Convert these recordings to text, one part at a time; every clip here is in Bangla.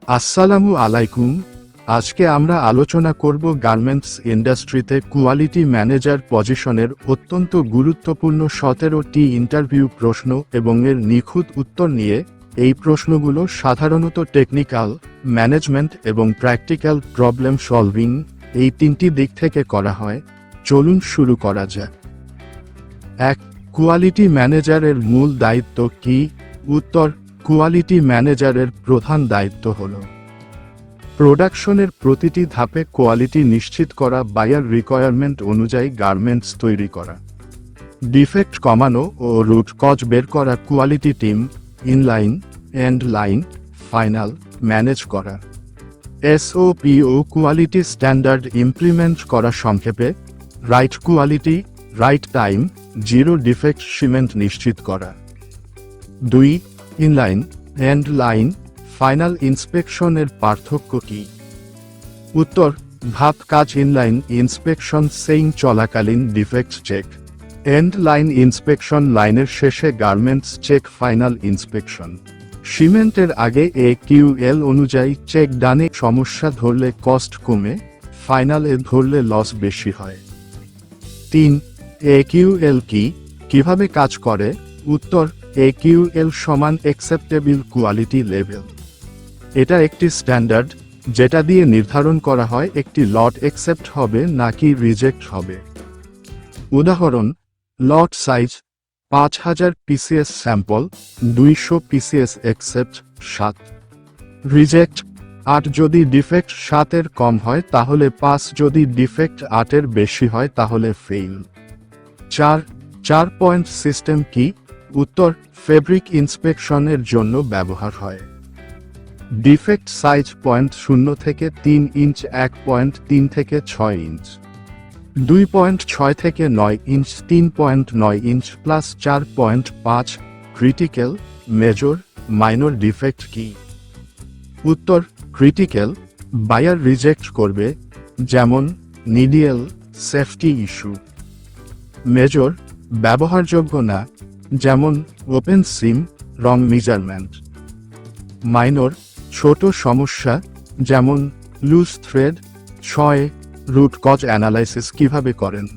আসসালামু আলাইকুম। আজকে আমরা আলোচনা করব গার্মেন্টস ইন্ডাস্ট্রিতে কোয়ালিটি ম্যানেজার পজিশনের অত্যন্ত গুরুত্বপূর্ণ 17টি ইন্টারভিউ প্রশ্ন এবং এর নিখুঁত উত্তর নিয়ে। এই প্রশ্নগুলো সাধারণত টেকনিক্যাল, ম্যানেজমেন্ট এবং প্র্যাকটিক্যাল প্রবলেম সলভিং এই তিনটি দিক থেকে করা হয়। চলুন শুরু করা যাক। 1. কোয়ালিটি ম্যানেজারের মূল দায়িত্ব কী? উত্তর: কোয়ালিটি ম্যানেজারের প্রধান দায়িত্ব হল প্রোডাকশনের প্রতিটি ধাপে কোয়ালিটি নিশ্চিত করা, বায়ার রিকোয়ারমেন্ট অনুযায়ী গার্মেন্টস তৈরি করা, ডিফেক্ট কমানো ও রুট কজ বের করা, quality team inline, end line, final manage করা, এসওপি ও কোয়ালিটি স্ট্যান্ডার্ড ইমপ্লিমেন্ট করা। সংক্ষেপে, right quality, right time, zero defect shipment নিশ্চিত করা। 2. ইনলাইন, এন্ড লাইন, ফাইনাল ইন্সপেকশনের পার্থক্য কী? উত্তর: ধাপ কাজ ইনলাইন ইন্সপেকশন সেইং চলাকালীন defect check, end line inspection লাইনের শেষে গার্মেন্টস চেক, ফাইনাল ইন্সপেকশন শিপমেন্টের আগে AQL অনুযায়ী চেক ডানে সমস্যা ধরলে কস্ট কমে, ফাইনালে ধরলে লস বেশি হয়। 3. AQL কি, কিভাবে কাজ করে? উত্তর: AQL সমান অ্যাকসেপ্টেবল কোয়ালিটি লেভেল। এটা একটি স্ট্যান্ডার্ড যেটা দিয়ে নির্ধারণ করা হয় একটি লট অ্যাকসেপ্ট হবে নাকি রিজেক্ট হবে। উদাহরণ: লট size 5000 PCS, sample 200 PCS, accept 7, reject 8। যদি ডিফেক্ট 7 এর কম হয় তাহলে পাস, যদি ডিফেক্ট 8 এর বেশি হয় তাহলে ফেইল। 4 পয়েন্ট সিস্টেম কি? উত্তর: ফেব্রিক ইন্সপেকশনের জন্য ব্যবহার হয়। ডিফেক্ট সাইজ 0.0 থেকে 3 ইঞ্চ, 1.3 থেকে 6 ইঞ্চ, 2.6 থেকে 9 inch, 3.9 inch plus 4.5। Critical, major, minor defect কি? উত্তর: ক্রিটিক্যাল বায়ার রিজেক্ট করবে, যেমন নিডিল, সেফটি ইস্যু। মেজর ব্যবহারযোগ্য না, যেমন open seam, wrong measurement. Minor ছোট সমস্যা, যেমন loose thread. 6. Root cause analysis কিভাবে করেন?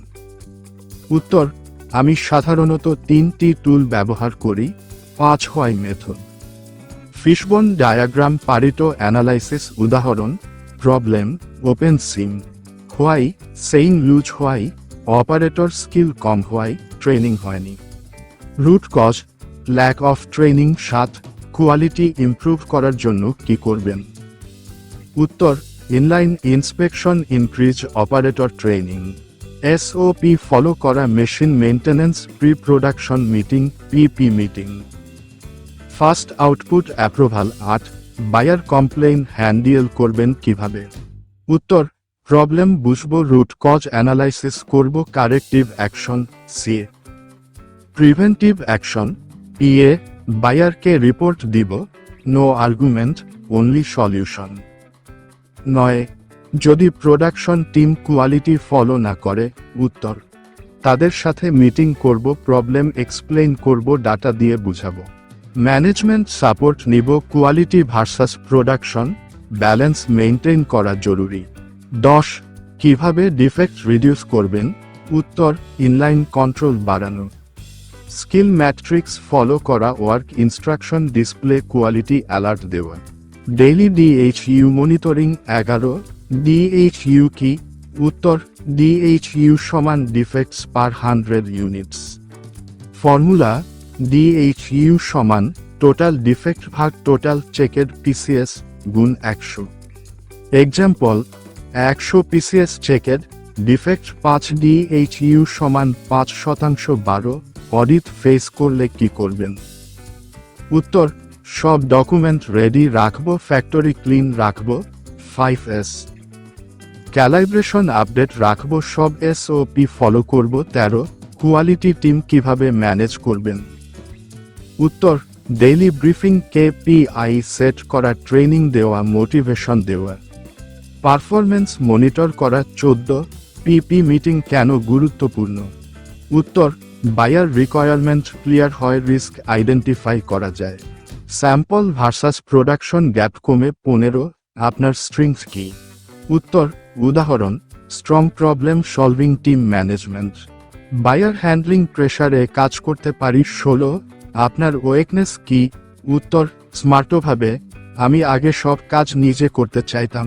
উত্তর: আমি সাধারণত 3টি টুল ব্যবহার করি। 5 why method, fishbone diagram, Pareto analysis. উদাহরণ: problem, open seam. Why, sewing loose why, operator skill কম হোয়াই, ট্রেনিং হয়নি। Root cause, lack of training. 7. Quality improve করার জন্য কি করবেন? উত্তর: inline inspection, increase operator training, SOP follow করা, machine maintenance, pre production meeting, PP meeting. First output approval. 8. Buyer complain handle করবেন কিভাবে? উত্তর: প্রবলেম বুঝব, রুট কজ অ্যানালাইসিস করব, corrective action CA, preventive action PA, বায়ারকে রিপোর্ট দিব, নো আর্গুমেন্ট, অনলি সলিউশন। 9. যদি প্রোডাকশন টিম কোয়ালিটি ফলো না করে? উত্তর: তাদের সাথে মিটিং করব, প্রবলেম এক্সপ্লেইন করব, ডাটা দিয়ে বুঝাবো, ম্যানেজমেন্ট সাপোর্ট নিব। Quality versus production balance maintain করা জরুরি। 10. কিভাবে ডিফেক্ট রিডিউস করবেন? উত্তর: ইনলাইন কন্ট্রোল বাড়ানো, স্কিল ম্যাট্রিক্স ফলো করা, work instruction display, quality alert দেওয়া, ডেইলি DHU মনিটরিং। 11. DHU কি? উত্তর: DHU সমান ডিফেক্টস পার 100 ইউনিটস। ফর্মুলা: DHU সমান টোটাল ডিফেক্ট ভাগ টোটাল চেকেড PCS গুণ 100। Example: 100 PCS checked, defect 5, DHU সমান 5%। 12. অডিট ফেস করলে কি করবেন? উত্তর: সব ডকুমেন্ট রেডি রাখব, ফ্যাক্টরি ক্লিন রাখব। 5S. ক্যালাইব্রেশন আপডেট রাখব, সব SOP ফলো করব। 13. কোয়ালিটি টিম কিভাবে ম্যানেজ করবেন? উত্তর: ডেইলি ব্রিফিং, KPI সেট করা, ট্রেনিং দেওয়া, মোটিভেশন দেওয়া, পারফরম্যান্স মনিটর করা। 14. PP মিটিং কেন গুরুত্বপূর্ণ? উত্তর: বায়ার রিকোয়ারমেন্ট ক্লিয়ার হয়, রিস্ক আইডেন্টিফাই করা যায়, স্যাম্পল ভার্সাস প্রোডাকশন গ্যাপ কমে 15। আপনার স্ট্রেংথ কি? উত্তর, উদাহরণ, strong problem solving team management. Buyer handling প্রেসারে কাজ করতে পারি 16। আপনার ওয়েকনেস কি? উত্তর, স্মার্টভাবে, আমি আগে সব কাজ নিজে করতে চাইতাম,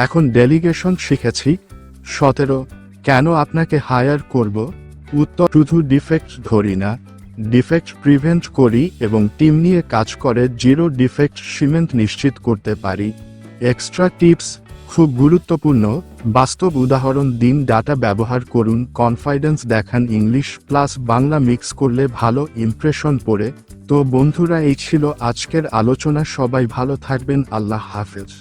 এখন ডেলিগেশন শিখেছি। 17। কেন আপনাকে হায়ার করব? উত্তর, শুধু ডিফেক্ট ধরি না, ডিফেক্ট প্রিভেন্ট করি এবং টিম নিয়ে কাজ করে জিরো ডিফেক্ট সিমেন্ট নিশ্চিত করতে পারি। এক্সট্রা টিপস খুব গুরুত্বপূর্ণ, বাস্তব উদাহরণ দিন, ডাটা ব্যবহার করুন, কনফিডেন্স দেখান, ইংলিশ প্লাস বাংলা মিক্স করলে ভালো ইমপ্রেশন পড়ে। তো বন্ধুরা, এই ছিল আজকের আলোচনা। সবাই ভালো থাকবেন, আল্লাহ হাফেজ।